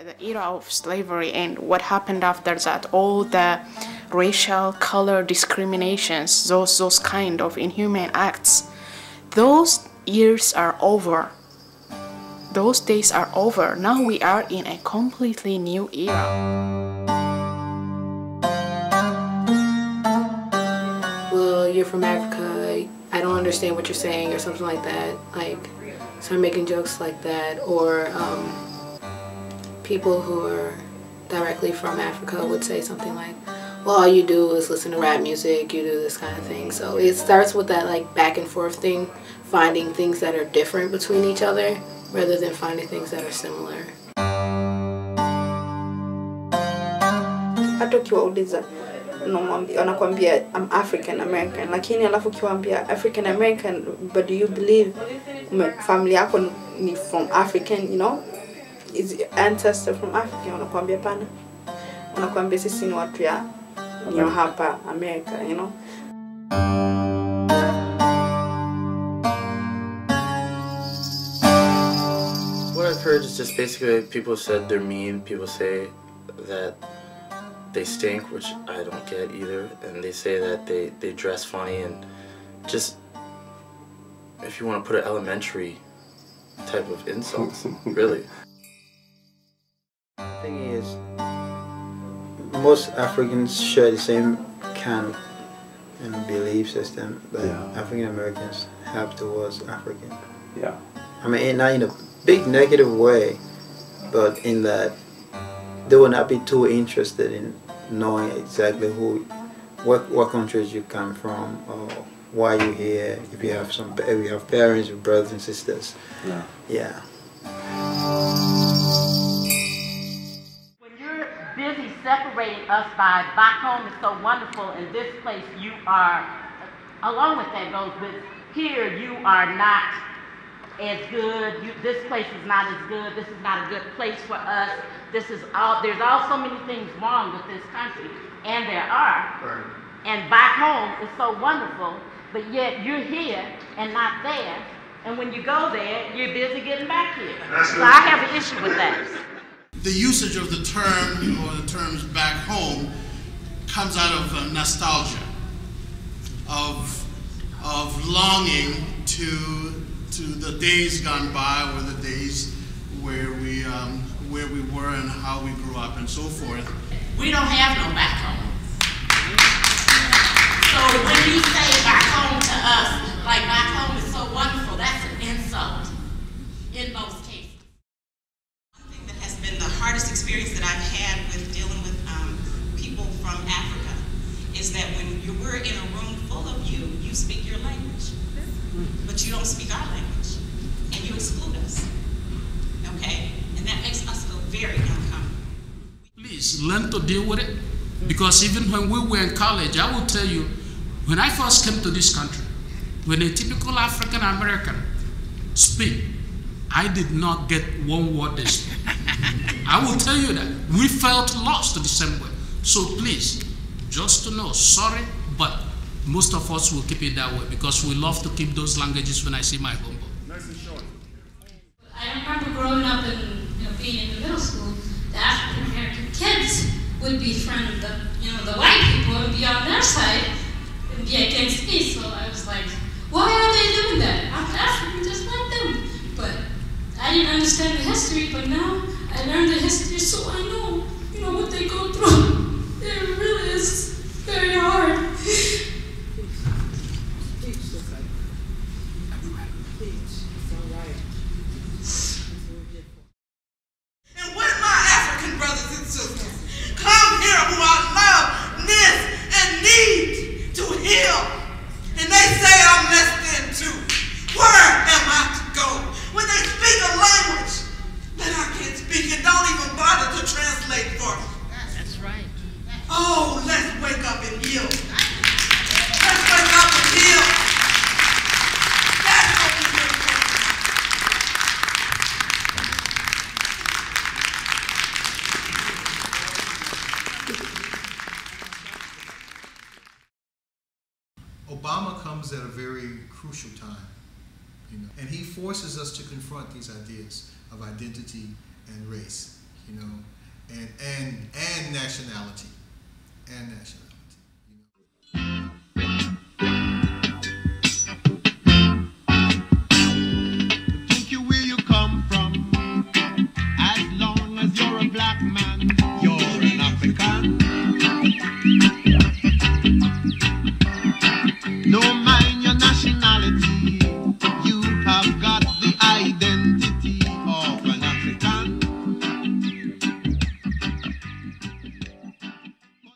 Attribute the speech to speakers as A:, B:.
A: The era of slavery and what happened after that, all the racial color discriminations, those kind of inhumane acts, those years are over. Those days are over. Now we are in a completely new era.
B: Well, you're from Africa, I don't understand what you're saying, or something like that. Like, start making jokes like that. Or people who are directly from Africa would say something like, well, all you do is listen to rap music, you do this kind of thing. So it starts with that like back and forth thing, finding things that are different between each other rather than finding things that are similar.
C: Hata ukiwauliza wanakuambia I'm African American, lakini alafu ukiwaambia African American, but do you believe family yako ni from African, you know? Is ancestor from Africa? Wanakuambia pana. Wanakuambia sisi ni watu ya hapa America, you know?
D: What I've heard is just basically people said they're mean, people say that they stink, which I don't get either, and they say that they dress funny, and just, if you want to put an elementary type of insults, really.
E: The thing is, most Africans share the same kind of belief system that African Americans have towards African.
F: Yeah.
E: I mean, not in a big negative way, but in that they will not be too interested in knowing exactly what countries you come from, or why you're here, if you have parents or brothers and sisters. Yeah.
G: When you're busy separating us by back home is so wonderful, in this place you are, along with that goes with here you are not as good, this place is not as good, this is not a good place for us, there's so many things wrong with this country, and there are, and back home is so wonderful, but yet you're here and not there, and when you go there, you're busy getting back here. So I have an issue with that.
H: The usage of the term, or the terms back home, comes out of nostalgia, of longing to the days gone by, or the days where we were and how we grew up and so forth.
G: We don't have no back home. So when you say back home to us, like back home is so wonderful, that's an insult in most cases.
I: One thing that has been the hardest experience that I've had with dealing with people from Africa is that when we're in a room full of you, you speak your language, but you don't speak our language, and you exclude us, okay? And that makes us feel very uncomfortable.
H: Please learn to deal with it, because even when we were in college, I will tell you, when I first came to this country, when a typical African American speak, I did not get one word they speak. I will tell you that. We felt lost the same way. So please, just to know, sorry, but most of us will keep it that way because we love to keep those languages when I see my home.
J: Nice and short. I remember growing up and being in the middle school, the African American kids would befriend the white people and be on their side and be against me. So I was like, why are they doing that? I'm African just like them. But I didn't understand the history, but now I learned the history, so I know, what they go through. It really is very hard.
I: And when my African brothers and sisters come here who I love, miss, and need to heal, and they say I'm less than too, where am I to go? When they speak a language that I can't speak and don't even bother to
F: for.
G: That's right.
F: Oh, let's wake up and heal. Let's wake up and heal. That's what we do.
K: Obama comes at a very crucial time, you know, and he forces us to confront these ideas of identity and race, you know, and nationality,